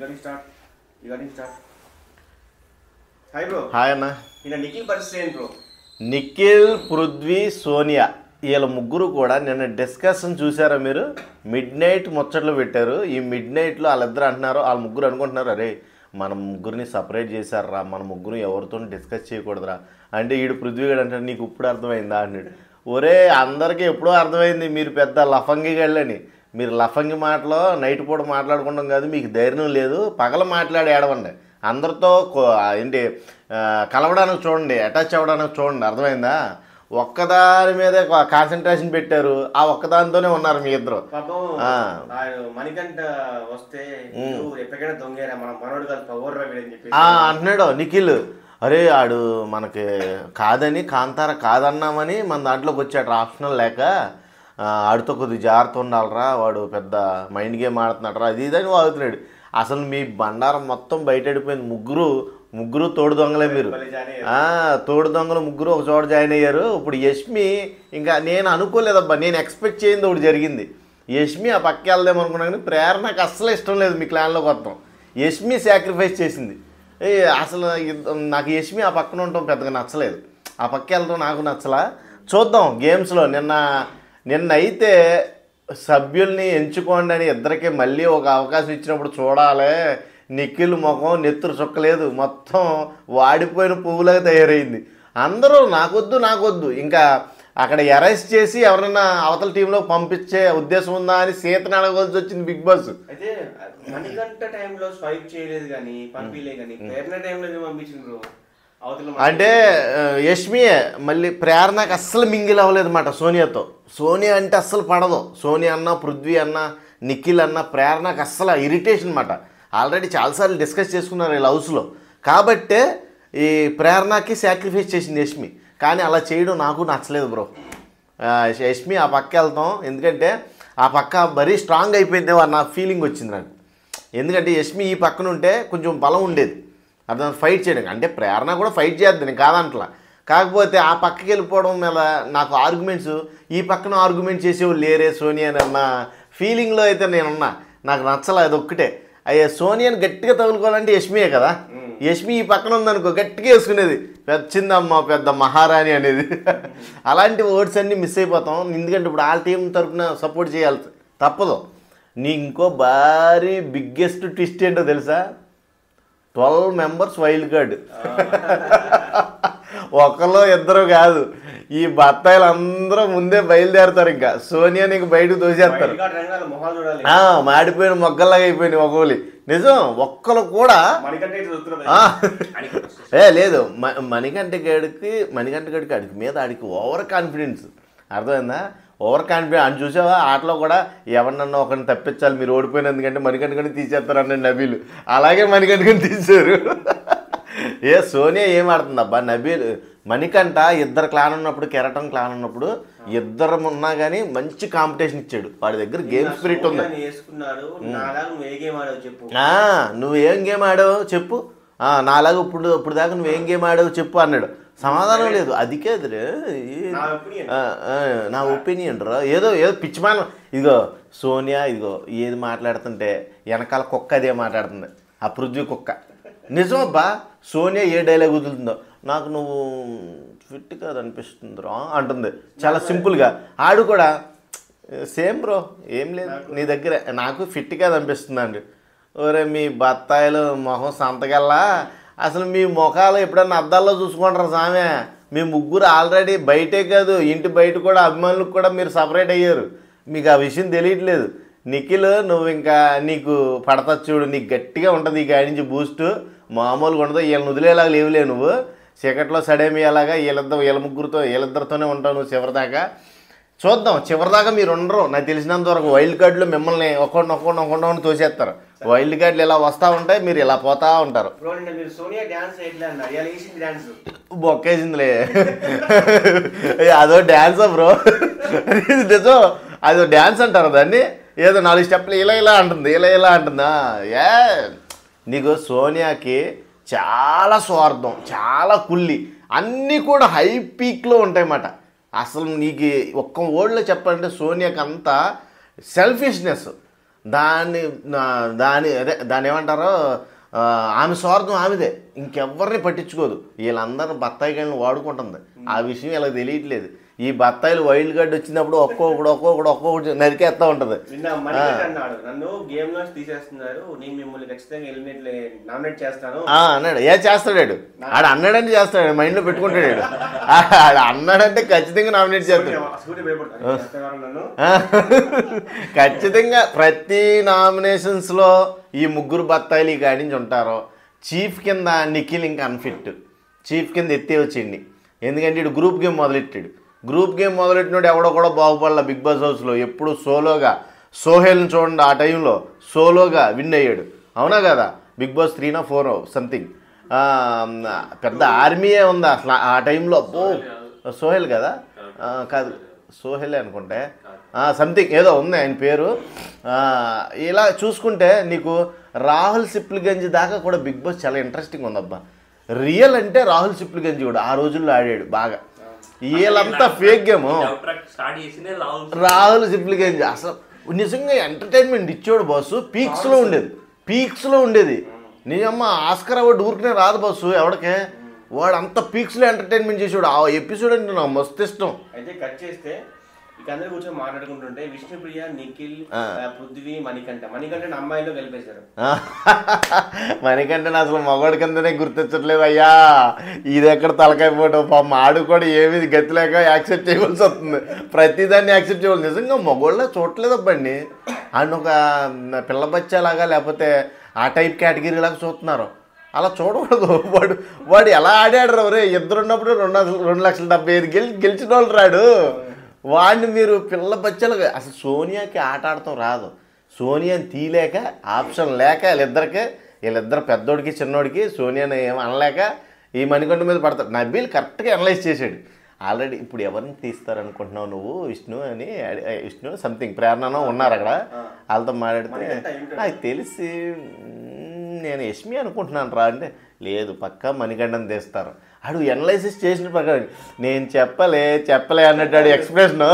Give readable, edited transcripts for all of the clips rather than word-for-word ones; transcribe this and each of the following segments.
Recording start. Hi bro. Hi అన్న. నిన్న నిఖిల్ పరిస్థితి ఏంటి బ్రో? నిఖిల్, పృథ్వీ, సోనియా వీళ్ళ ముగ్గురు కూడా నిన్న డిస్కషన్ చూసారా మీరు? మిడ్ నైట్ ముచ్చట్లు పెట్టారు. ఈ మిడ్ నైట్లో వాళ్ళిద్దరు అంటున్నారు, వాళ్ళ ముగ్గురు అనుకుంటున్నారు, అరే మన ముగ్గురిని సపరేట్ చేశారా, మన ముగ్గురు ఎవరితో డిస్కస్ చేయకూడదురా అంటే ఈడు పృథ్వీ గడు అంటాడు నీకు ఇప్పుడు అర్థమైందా అన్నాడు. ఒరే అందరికీ ఎప్పుడో అర్థమైంది, మీరు పెద్ద లఫంగి గళ్ళని. మీరు లఫంగి మాటలో నైట్ పూట మాట్లాడుకుంటాం కాదు, మీకు ధైర్యం లేదు, పగల మాట్లాడి ఏడవండి, అందరితో ఏంటి కలవడానికి చూడండి, అటాచ్ అవ్వడానికి చూడండి, అర్థమైందా? ఒక్కదాని మీద కాన్సన్ట్రేషన్ పెట్టారు, ఆ ఒక్కదానితోనే ఉన్నారు మీ ఇద్దరు. మణికంఠ వస్తే ఎప్పటికైనా దొంగేరా మన మనోడు అంటున్నాడు నిఖిల్. అరే ఆడు మనకి కాదని కాంతార కాదన్నామని మన దాంట్లోకి వచ్చాడు ఆప్షనల్ లేక, ఆడితో కొద్దిగా జాగ్రత్త ఉండాలరా, వాడు పెద్ద మైండ్ గేమ్ ఆడుతున్నాడు రా, అది ఇదని వాగుతున్నాడు. అసలు మీ బండారం మొత్తం బయట పడిపోయింది. ముగ్గురు తోడు దొంగలే మీరు. తోడు దొంగలు ముగ్గురు ఒక చోట జాయిన్ అయ్యారు. ఇప్పుడు యష్మి ఇంకా నేను అనుకోలేదబ్బా, నేను ఎక్స్పెక్ట్ చేయింది ఒకటి జరిగింది. యష్మి ఆ పక్క వెళ్దామనుకున్నా కానీ ప్రేరణకు అస్సలు ఇష్టం లేదు మీ క్లాన్లోకి వస్తాం. యష్మి సాక్రిఫైస్ చేసింది. అసలు నాకు యష్మి ఆ పక్కన ఉండటం పెద్దగా నచ్చలేదు, ఆ పక్క వెళ్ళటం నాకు నచ్చలా. చూద్దాం గేమ్స్లో. నిన్న అయితే సభ్యుల్ని ఎంచుకోండి అని ఇద్దరికీ మళ్ళీ ఒక అవకాశం ఇచ్చినప్పుడు చూడాలి. నిఖిల్ ముఖం నెత్తురు చుక్కలేదు, మొత్తం వాడిపోయిన పువ్వులాగా తయారైంది. అందరూ నాకొద్దు ఇంకా అక్కడ అరెస్ట్ చేసి ఎవరైనా అవతల టీంలో పంపించే ఉద్దేశం ఉందా అని సీతను అడగవలసి వచ్చింది బిగ్ బాస్. అయితే మణికంఠ టైంలో స్వైప్ చేయలేదు కానీ పంపిలే కానీ ప్రేరణ టైంలో పంపించింది బ్రో. అంటే యష్మియే మళ్ళీ ప్రేరణకు అస్సలు మింగిల్ అవ్వలేదు అన్నమాట సోనియాతో. సోనియా అంటే అస్సలు పడదు. సోనియా అన్న, పృథ్వీ అన్న, నిఖిల్ అన్న, ప్రేరణకు అస్సలు ఇరిటేషన్ అన్నమాట. ఆల్రెడీ చాలాసార్లు డిస్కస్ చేసుకున్నారు వీళ్ళ హౌస్లో. కాబట్టే ఈ ప్రేరణకి సాక్రిఫైస్ చేసింది యష్మి. కానీ అలా చేయడం నాకు నచ్చలేదు బ్రో. యష్మి ఆ పక్క వెళ్తాం, ఎందుకంటే ఆ పక్క మరీ స్ట్రాంగ్ అయిపోయింది నా ఫీలింగ్ వచ్చింది నాకు. ఎందుకంటే యష్మి ఈ పక్కన ఉంటే కొంచెం బలం ఉండేది, అర్థం ఫైట్ చేయడం. అంటే ప్రేరణ కూడా ఫైట్ చేద్దాం నేను కాదంటలా, కాకపోతే ఆ పక్కకి వెళ్ళిపోవడం మీద నాకు ఆర్గ్యుమెంట్స్, ఈ పక్కన ఆర్గ్యుమెంట్ చేసేవాళ్ళు లేరే సోనియా అన్న ఫీలింగ్లో అయితే నేనున్నా. నాకు నచ్చలే అది ఒక్కటే. అయ్యా సోనియాని గట్టిగా తగులుకోవాలంటే యష్మియే కదా. యష్మి ఈ పక్కన ఉందనుకో గట్టిగా వేసుకునేది, పెద్ద పెద్ద మహారాణి అనేది. అలాంటి వర్డ్స్ అన్నీ మిస్ అయిపోతాం. ఎందుకంటే ఇప్పుడు ఆ టీం తరఫున సపోర్ట్ చేయాలి తప్పదు. నీ ఇంకో భారీ బిగ్గెస్ట్ ట్విస్ట్ ఏంటో తెలుసా? 12 మెంబర్స్ వైల్డ్ కార్డ్. ఒకరు ఇద్దరు కాదు, ఈ బత్తాయిలు అందరూ ముందే బయలుదేరుతారు. ఇంకా సోనియా నీకు బయటకు తోసేస్తారు. మాడిపోయిన మొగ్గల్లాగా అయిపోయినాయి ఒకళ్ళు. నిజం ఒక్కరు కూడా లేదు. మణికంఠ గడికి ఆడికి మీద ఆడికి ఓవర్ కాన్ఫిడెన్స్, అర్థమైందా? ఓవర్ కాన్ఫిడెన్స్ అని చూసావా? ఆటలో కూడా ఎవరినన్నా ఒకరిని తప్పించాలి, మీరు ఓడిపోయిన ఎందుకంటే మణికంఠని తీసేస్తారు అన్నాడు నబీలు. అలాగే మణికంఠని తీశారు. సోనియా ఏం ఆడుతుంది అబ్బా? నబీల్ మణికంఠ ఇద్దరు క్లాన్ ఉన్నప్పుడు, కెరటం క్లాన్ ఉన్నప్పుడు ఇద్దరు ఉన్నా కానీ మంచి కాంపిటీషన్ ఇచ్చాడు. వాడి దగ్గర గేమ్ స్పిరిట్ ఉంది. నువ్వేం గేమ్ ఆడావు చెప్పు, నాలాగా ఇప్పుడు దాకా నువ్వేం గేమ్ ఆడావు చెప్పు అన్నాడు. సమాధానం లేదు. అది కాదు నా ఒపీనియన్ రా, ఏదో పిచ్చిమానం. ఇదిగో సోనియా ఇదిగో ఏది మాట్లాడుతుంటే వెనకాల కుక్క అదే మాట్లాడుతుంది, ఆ పృథ్వీ కుక్క. నిజం అబ్బా, సోనియా ఏ డైలాగ్ వదులుతుందో నాకు నువ్వు ఫిట్ కాదు అనిపిస్తుందిరా అంటుంది చాలా సింపుల్గా. ఆడు కూడా సేమ్ బ్రో, ఏం లేదు నీ దగ్గర, నాకు ఫిట్ కాదు అనిపిస్తుంది అండి. ఒరే మీ బత్తాయిలు మొహం సంతగల్లా, అసలు మీ ముఖాలు ఎప్పుడన్నా అద్దాల్లో చూసుకుంటారు సామె. మీ ముగ్గురు ఆల్రెడీ బయటే కాదు ఇంటి బయట కూడా అభిమానులకు కూడా మీరు సపరేట్ అయ్యారు, మీకు ఆ విషయం తెలియట్లేదు. నిఖిల్ నువ్వు ఇంకా నీకు పడతా చూడు, నీకు గట్టిగా ఉంటుంది ఈ గాడి నుంచి బూస్ట్, మామూలుగా ఉండదు. వీళ్ళని వదిలేలాగా లేవులే నువ్వు, చీకట్లో సడేమి అలాగా వీళ్ళిద్దరితోనే ఉంటావు నువ్వు చివరిదాకా. చూద్దాం చివరిదాకా మీరు ఉండరు. నాకు తెలిసినంత వరకు వైల్డ్ కార్డులో మిమ్మల్ని ఒక్కొక్కడిని తోసేస్తారు. వైల్డ్ కార్డులు ఇలా వస్తూ ఉంటాయి, మీరు ఇలా పోతా ఉంటారు. బొక్కేసిందిలే అదో డ్యాన్సా బ్రో? నిజం అదో డ్యాన్స్ అంటారు దాన్ని. ఏదో 4 స్టెప్లు ఇలా అంటుంది, ఇలా అంటుందా? నీకు సోనియాకి చాలా స్వార్థం, చాలా కుల్లి, అన్నీ కూడా హై పీక్లో ఉంటాయన్నమాట. అసలు నీకు ఒక్క వర్డ్లో చెప్పాలంటే సోనియాకి అంతా సెల్ఫిష్నెస్. దాన్ని ఏమంటారో ఆమె స్వార్థం ఆమెదే, ఇంకెవ్వరిని పట్టించుకోదు. వీళ్ళందరూ బత్తాయి కాయలను వాడుకుంటుంది. ఆ విషయం ఇలా తెలియట్లేదు. ఈ బత్తాయిలు వైల్డ్ కార్డ్ వచ్చినప్పుడు ఒక్కొక్కటి నరికేస్తా ఉంటది. అన్నాడు నన్ను గేమ్ లో తీసేస్తున్నారు, నేను మిమ్మల్ని ఖచ్చితంగా నామినేట్ చేస్తాను అన్నాడు. చేస్తాడు ఆడు అన్నాడంటే చేస్తాడు, మైండ్ లో పెట్టుకుంటాడు. ఆడు అన్నాడంటే ఖచ్చితంగా నామినేట్ చేస్తాడు. ఖచ్చితంగా ప్రతి నామినేషన్స్ లో ఈ ముగ్గురు బత్తాయిలు కాడి నుంచి ఉంటారో. చీఫ్ కింద నిఖిల్ ఇంకా అన్ఫిట్, చీఫ్ కింద ఎత్తే వచ్చింది. ఎందుకంటే ఇటు గ్రూప్ గేమ్ మొదలెట్టాడు. గ్రూప్ గేమ్ మొదలెట్టినాడు ఎవడో కూడా బాగుపడాల బిగ్ బాస్ హౌస్లో. ఎప్పుడు సోలోగా, సోహెల్ని చూడండి ఆ టైంలో సోలోగా విన్ అయ్యాడు, అవునా కదా? బిగ్ బాస్ 3 or 4 సంథింగ్, పెద్ద ఆర్మీయే ఉంది అసలు ఆ టైంలో. సోహెల్ కదా, కాదు సోహెలే అనుకుంటే, సంథింగ్ ఏదో ఉంది ఆయన పేరు. ఇలా చూసుకుంటే నీకు రాహుల్ సిప్లిగంజ్ దాకా కూడా బిగ్ బాస్ చాలా ఇంట్రెస్టింగ్ ఉందబ్బా. రియల్ అంటే రాహుల్ సిప్లిగంజ్ కూడా ఆ రోజుల్లో ఆడాడు బాగా. వీళ్ళంతా ఫేక్ గేమ్. రాహుల్ సిప్లిగంజ్ అసలు నిజంగా ఎంటర్టైన్మెంట్ ఇచ్చాడు బాసు. పీక్స్లో ఉండేది నిజమ్మ. ఆస్కర్ అవార్డు ఊరికనే రాదు బాసు ఎవడికే. వాడు అంత పీక్స్లో ఎంటర్టైన్మెంట్ చేసాడు. ఆ ఎపిసోడ్ అంటే నాకు మస్తు ఇష్టం. అయితే కట్ చేస్తే ఇక అందరూ కూర్చొని మాట్లాడుకుంటుంటే విష్ణుప్రియ, నిఖిల్, పృథ్వీ, మణికంఠ అమ్మాయిలో గెలిపేశారు. మణికంఠని అసలు మగవాడి కిందనే గుర్తించట్లేదు అయ్యా. ఇది ఎక్కడ తలకాయ పాపం ఆడు కూడా ఏమి గతి లేక యాక్సెప్ట్ చేయవలసి వస్తుంది. ప్రతిదాన్ని యాక్సెప్ట్ చేయవలసి. నిజంగా మగవాళ్ళ చూడలేదబ్బండి. ఆయన ఒక పిల్ల బచ్చాలాగా లేకపోతే ఆ టైప్ కేటగిరీ లాగా చూస్తున్నారు. అలా చూడకూడదు. వాడు ఎలా ఆడాడు రే. ఇద్దరు ఉన్నప్పుడు 2,70,000 గెలిచిన వాళ్ళు రాడు. వాడిని మీరు పిల్ల బచ్చలుగా అసలు సోనియాకి ఆట ఆడటం రాదు. సోనియాని తీయలేక, ఆప్షన్ లేక వీళ్ళిద్దరు పెద్దోడికి చిన్నోడికి సోనియాని ఏమో అనలేక ఈ మణికంఠ మీద పడతాడు. నబీల్ కరెక్ట్గా అనలైజ్ చేశాడు. ఆల్రెడీ ఇప్పుడు ఎవరిని తీస్తారనుకుంటున్నావు నువ్వు, విష్ణు సంథింగ్ ప్రేరణనో ఉన్నారు అక్కడ. వాళ్ళతో మాట్లాడితే నాకు తెలిసి నేను యష్మి అనుకుంటున్నాను రా అంటే, లేదు పక్కా మణికంఠని తీస్తారు. ఆడు ఎనలైసిస్ చేసిన ప్రకారం నేను చెప్పలే అన్నట్టు ఎక్స్ప్రెషన్.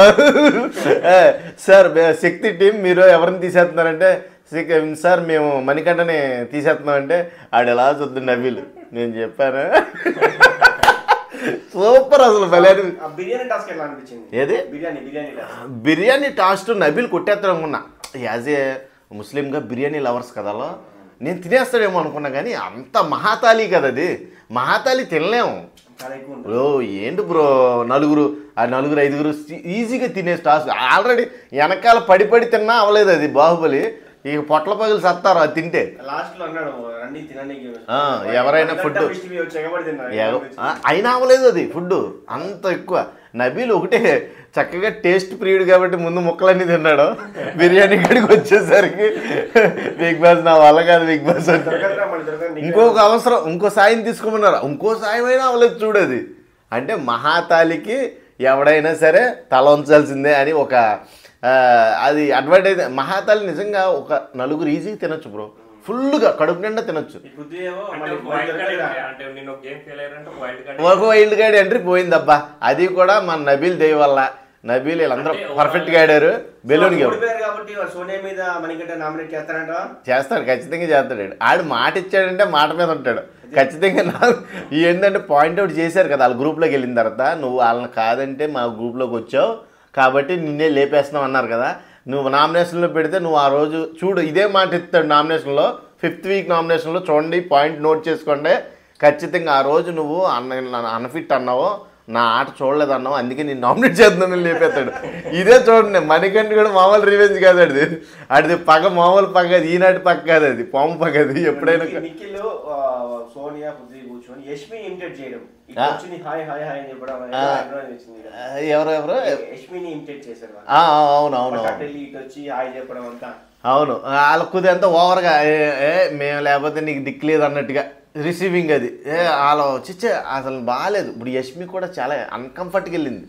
సార్ శక్తి టీం మీరు ఎవరిని తీసేస్తున్నారంటే, సార్ మేము మణికంఠని తీసేస్తున్నామంటే ఆడు ఎలా చూద్దాం నవీలు. నేను చెప్పాను సూపర్ అసలు భలే. ఏది బిర్యానీ టాస్ట్ నబీల్ కొట్టేస్తాడు అనుకున్నా. యాజ్ ఏ ముస్లింగా బిర్యానీ లవర్స్ కదా, నేను తినేస్తాడేమో అనుకున్నా. కానీ అంత మహాతాలి కదా అది. మహాతాలి తినలేము. ఏంటి బ్రో, 4-5 ఈజీగా తినే టాస్క్. ఆల్రెడీ వెనకాల పడి తిన్నా అవ్వలేదు అది బాహుబలి. ఇక పొట్ల పగులు సత్తారు అది తింటే. ఎవరైనా ఫుడ్ అయినా అవ్వలేదు అది ఫుడ్ అంత ఎక్కువ. నబీల్ ఒకటే చక్కగా టేస్ట్ ప్రియుడు కాబట్టి ముందు ముక్కలన్నీ తిన్నాడు. బిర్యానీ కాడికి వచ్చేసరికి బిగ్ బాస్ నా వల్ల కాదు బిగ్ బాస్ అంటే ఇంకో సాయం తీసుకోమన్నారు. ఇంకో సాయం అయినా అవ్వలేదు చూడది. అంటే మహాతాలికి ఎవడైనా సరే తల ఉంచాల్సిందే అని ఒక అది అడ్వర్టైజ్. మహాతాలి నిజంగా ఒక 4 ఈజీగా తినొచ్చు బ్రో, ఫుల్గా కడుపు నిండా తినొచ్చు. ఒక వైల్డ్ కార్డ్ ఎంట్రీ పోయిందబ్బా. అది కూడా మన నబీల్ దయ వల్ల. నబీల్ వీళ్ళందరూ పర్ఫెక్ట్గా ఆడారు. బెలూన్ చేస్తాడు, ఖచ్చితంగా చేస్తాడు. ఆడు మాట ఇచ్చాడంటే మాట మీద ఉంటాడు ఖచ్చితంగా. ఏంటంటే పాయింట్అవుట్ చేశారు కదా వాళ్ళ గ్రూప్లోకి వెళ్ళిన తర్వాత, నువ్వు వాళ్ళని కాదంటే మా గ్రూప్లోకి వచ్చావు కాబట్టి నిన్నే లేపేస్తున్నావు అన్నారు కదా. నువ్వు నామినేషన్లో పెడితే నువ్వు ఆ రోజు చూడు ఇదే మాట ఇస్తాడు నామినేషన్లో. 5th వీక్ నామినేషన్లో చూడండి, పాయింట్ నోట్ చేసుకోండి. ఖచ్చితంగా ఆ రోజు నువ్వు అన్ఫిట్ అన్నావు, నా ఆట చూడలేదు అన్నావు, అందుకే నేను నామినేట్ చేద్దామని లేపేస్తాడు. ఇదే చూడండి మణికంఠ కూడా మామూలు రివెంజ్ కాదు అది. అది పగ మామూలు పగ, ఈనాటి పగ కాదు అది, పాము పగ అది. ఎప్పుడైనా సోనియా కూర్చొని యష్మి ఇమిటేట్ చేయడం, ఎవరెవరు అవును వాళ్ళ కుది అంతా ఓవర్గా మేము లేకపోతే నీకు దిక్కులేదు అన్నట్టుగా రిసీవింగ్ అది. వాళ్ళ చిచ్చే అసలు బాగాలేదు. ఇప్పుడు యష్మి కూడా చాలా అన్కంఫర్ట్గా వెళ్ళింది,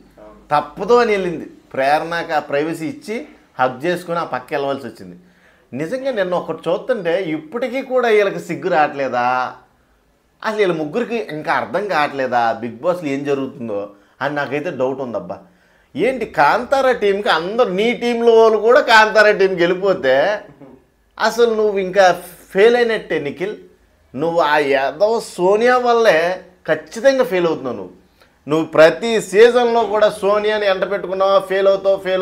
తప్పదు అని వెళ్ళింది. ప్రేరణకు ఆ ప్రైవసీ ఇచ్చి హగ్ చేసుకుని ఆ పక్క వెళ్ళవలసి వచ్చింది. నిజంగా నిన్న ఒకటి చూస్తుంటే ఇప్పటికీ కూడా వీళ్ళకి సిగ్గు రావట్లేదా, అసలు వీళ్ళ ముగ్గురికి ఇంకా అర్థం కావట్లేదా బిగ్ బాస్లో ఏం జరుగుతుందో అని నాకైతే డౌట్ ఉందబ్బా. ఏంటి కాంతారా టీంకి అందరు నీ టీంలో వాళ్ళు కూడా కాంతారా టీంకి వెళ్ళిపోతే అసలు నువ్వు ఇంకా ఫెయిల్ అయినట్టే నిఖిల్. నువ్వు ఆ యాదవ్ సోనియా వల్లే ఖచ్చితంగా ఫెయిల్ అవుతున్నావు. నువ్వు ప్రతి సీజన్లో కూడా సోనియాని ఎంట పెట్టుకున్నావా, ఫెయిల్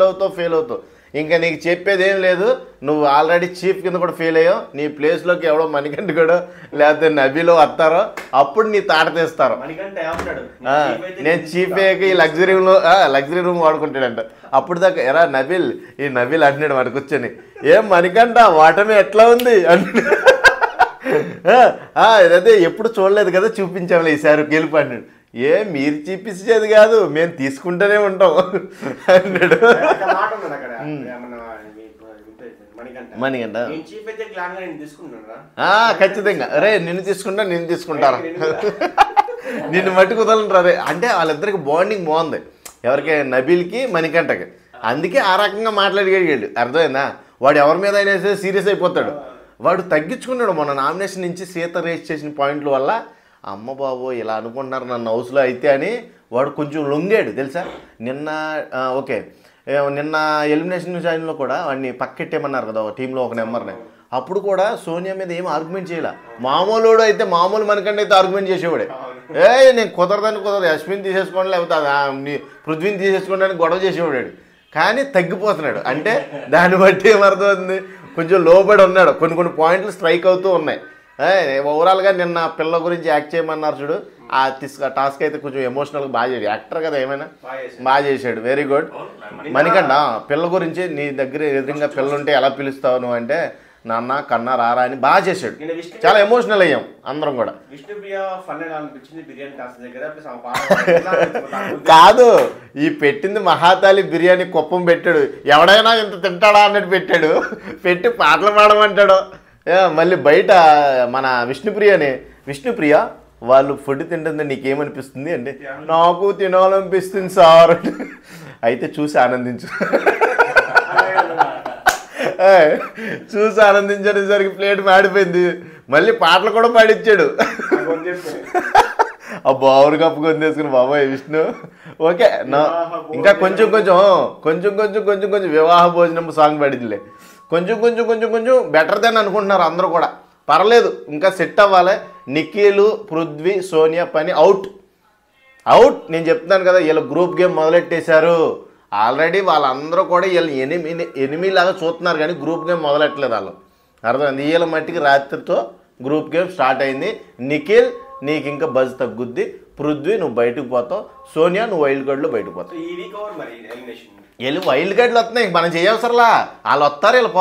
అవుతావు. ఇంకా నీకు చెప్పేది ఏం లేదు. నువ్వు ఆల్రెడీ చీఫ్ కింద కూడా ఫెయిల్ అయ్యావు. నీ ప్లేస్లోకి ఎవడో మణికంఠ కూడా లేకపోతే నబీలో వస్తారో అప్పుడు నీ తాట తీస్తారు. నేను చీఫ్ అయ్యాక ఈ లగ్జరీ రూమ్ వాడుకుంటాడంట. అప్పుడు దాకా ఎరా నబీల్, ఈ నబీల్ అంటున్నాడు వాడు కూర్చొని, ఏం మణికంఠ వాటమే ఎట్లా ఉంది అంటే అదే ఎప్పుడు చూడలేదు కదా, చూపించాము ఈసారి గెలుపు అన్నాడు. మీరు చూపించేది కాదు, మేము తీసుకుంటూనే ఉంటాం అన్నాడు. మణికంఠ ఖచ్చితంగా రే నిన్ను తీసుకుంటారా నిన్ను మట్టి కుదలంటారు. అదే అంటే వాళ్ళిద్దరికి బాండింగ్ బాగుంది, ఎవరికి నబీల్కి మణికంఠకి. అందుకే ఆ రకంగా మాట్లాడగలిగాడు. అర్థమైందా? వాడు ఎవరి మీద అయినా సీరియస్ అయిపోతాడు. వాడు తగ్గించుకున్నాడు మొన్న నామినేషన్ నుంచి సీత రేస్ చేసిన పాయింట్ల వల్ల. అమ్మ బాబో ఇలా అనుకుంటున్నారు నన్ను హౌస్లో అయితే అని వాడు కొంచెం లొంగాడు తెలుసా. నిన్న ఎలిమినేషన్ టైంలో కూడా వాడిని పక్కెట్టేమన్నారు కదా టీంలో ఒక నెంబర్ని. అప్పుడు కూడా సోనియా మీద ఏం ఆర్గ్యుమెంట్ చేయాల. మామూలు అయితే మామూలు మనకంటే అయితే ఆర్గ్యుమెంట్ చేసేవాడే. నేను కుదరదు, అశ్విన్ తీసేసుకోండి లేకపోతే పృథ్వీని తీసేసుకోండి గొడవ చేసేవాడు. కానీ తగ్గిపోతున్నాడు. అంటే దాన్ని బట్టి ఏమర్థమవుతుంది, కొంచెం లోబడి ఉన్నాడు. కొన్ని పాయింట్లు స్ట్రైక్ అవుతూ ఉన్నాయి. ఓవరాల్గా నిన్న పిల్ల గురించి యాక్ట్ చేయమన్నారు చూడు, ఆ టాస్క్ అయితే కొంచెం ఎమోషనల్గా బాగా చేశాడు. యాక్టర్ కదా ఏమైనా బాగా చేశాడు. Very good. మణికంఠ పిల్ల గురించి నీ దగ్గర ఎదురుగా పిల్ల ఉంటే ఎలా పిలుస్తావు నువ్వు అంటే, నాన్న కన్నా రారా అని బాగా చేశాడు. చాలా ఎమోషనల్ అయ్యాం అందరం కూడా. కాదు, ఈ పెట్టింది మహాతాలి బిర్యానీ కుప్పం పెట్టాడు. ఎవడైనా ఇంత తింటాడా అన్నట్టు పెట్టాడు. పెట్టి పాటలు పాడమంటాడు. మళ్ళీ బయట మన విష్ణుప్రియ వాళ్ళు ఫుడ్ తింటుంది నీకేమనిపిస్తుంది అంటే, నాకు తినాలనిపిస్తుంది సార్. అయితే చూసి ఆనందించు. చూసి ఆనందించేసరికి ప్లేట్ మాడిపోయింది. మళ్ళీ పాటలు కూడా పాడిచ్చాడు. ఆ బావురు కప్పు కొందేసుకుని బాబాయ్ విష్ణు. ఓకే ఇంకా కొంచెం వివాహ భోజనం సాంగ్ పాడిందిలే. కొంచెం బెటర్ దెన్ అనుకుంటున్నారు అందరూ కూడా. పర్లేదు, ఇంకా సెట్ అవ్వాలి. నిఖిల్, పృథ్వీ, సోనియా పని అవుట్. నేను చెప్తున్నాను కదా, వీళ్ళు గ్రూప్ గేమ్ మొదలెట్టేశారు ఆల్రెడీ. వాళ్ళందరూ కూడా వీళ్ళు ఎనిమిలాగా చూస్తున్నారు కానీ గ్రూప్ గేమ్ మొదలెట్టలేదు వాళ్ళు. అర్థమైంది? వీళ్ళ మట్టికి రాత్రితో గ్రూప్ గేమ్ స్టార్ట్ అయింది. నిఖిల్ నీకు ఇంకా బజ్ తగ్గుద్ది, పృథ్వీ నువ్వు బయటకు పోతావు, సోనియా నువ్వు వైల్డ్ కార్డులో బయటకు పోతావు. వీళ్ళు వైల్డ్ కార్డులు వస్తున్నాయి, మనం చేయవసరలా. వాళ్ళు వస్తారు వీళ్ళు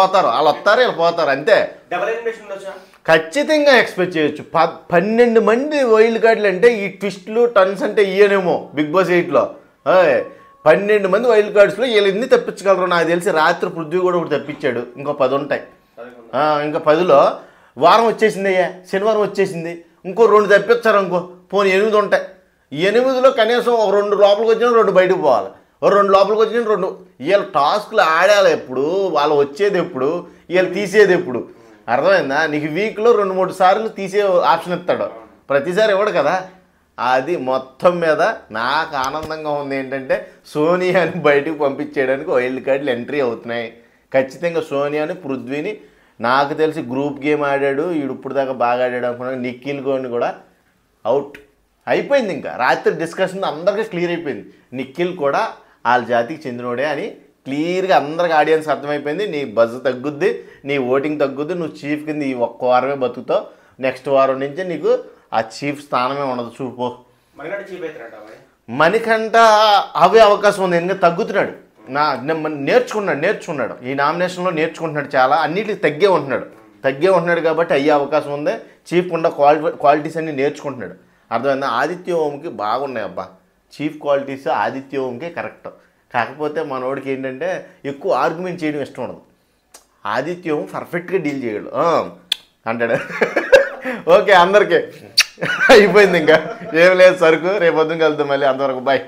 పోతారు అంతే. ఖచ్చితంగా ఎక్స్పెక్ట్ చేయొచ్చు. 12 మంది వైల్డ్ కార్డులు అంటే ఈ ట్విస్ట్లు టర్న్స్ అంటే ఇయ్యనేమో బిగ్ బాస్ 8లో. 12 మంది వైల్డ్ కార్డ్స్లో వీళ్ళు ఎన్ని తప్పించగలరు నాకు తెలిసి. రాత్రి పృథ్వీ కూడా ఒకటి తప్పించాడు, ఇంకో 10 ఉంటాయి. ఇంకా 10లో వారం వచ్చేసింది అయ్యా, శనివారం వచ్చేసింది. ఇంకో 2 తప్పించారు అనుకో, పోనీ 8 ఉంటాయి. 8లో కనీసం ఒక 2 లోపలికి వచ్చినా 2 బయటకు పోవాలి, ఒక 2 లోపలికి వచ్చిన 2. వీళ్ళు టాస్క్లు ఆడాలి ఎప్పుడు, వాళ్ళు వచ్చేది ఎప్పుడు, వీళ్ళు తీసేది ఎప్పుడు. అర్థమైందా? నీకు వీక్లో 2-3 సార్లు తీసే ఆప్షన్ ఇస్తాడు, ప్రతిసారి ఇవ్వడు కదా. అది మొత్తం మీద నాకు ఆనందంగా ఉంది ఏంటంటే, సోనియాని బయటకు పంపించేయడానికి వైల్డ్ కార్డులు ఎంట్రీ అవుతున్నాయి. ఖచ్చితంగా సోనియాని, పృథ్వీని నాకు తెలిసి గ్రూప్ గేమ్ ఆడాడు వీడు, ఇప్పుడు దాకా బాగా ఆడాడు అనుకున్నాను. నిఖిల్ గోని కూడా అవుట్ అయిపోయింది. ఇంకా రాత్రి డిస్కషన్ అందరికీ క్లియర్ అయిపోయింది, నిఖిల్ కూడా వాళ్ళ జాతికి చెందినోడే అని క్లియర్గా అందరికి ఆడియన్స్ అర్థమైపోయింది. నీ బజ్ తగ్గుద్ది, నీ ఓటింగ్ తగ్గుద్ది, నువ్వు చీఫ్ కింద ఈ ఒక్క వారమే బతుకుతావు. నెక్స్ట్ వారం నుంచి నీకు ఆ చీఫ్ స్థానమే ఉండదు. చూపో మణికంఠ అవే అవకాశం ఉంది, ఎందుకంటే తగ్గుతున్నాడు. నేర్చుకున్నాడు ఈ నామినేషన్లో నేర్చుకుంటున్నాడు. చాలా అన్నిటికి తగ్గే ఉంటున్నాడు కాబట్టి అయ్యే అవకాశం ఉంది. చీఫ్ ఉన్న క్వాలిటీస్ అన్ని నేర్చుకుంటున్నాడు. అర్థమైందా? ఆదిత్య ఓంకి బాగున్నాయి అబ్బా, చీఫ్ క్వాలిటీస్ ఆదిత్య ఓంకే కరెక్ట్. కాకపోతే మనోడికి ఏంటంటే ఎక్కువ ఆర్గ్యుమెంట్ చేయడం ఇష్టం ఉండదు. ఆదిత్య ఓం పర్ఫెక్ట్గా డీల్ చేయడు అంటాడు. ఓకే, అందరికీ అయిపోయింది, ఇంకా ఏం లేదు సరుకు. రేపు పొద్దున కలుద్దాం మళ్ళీ. అంతవరకు బాయ్.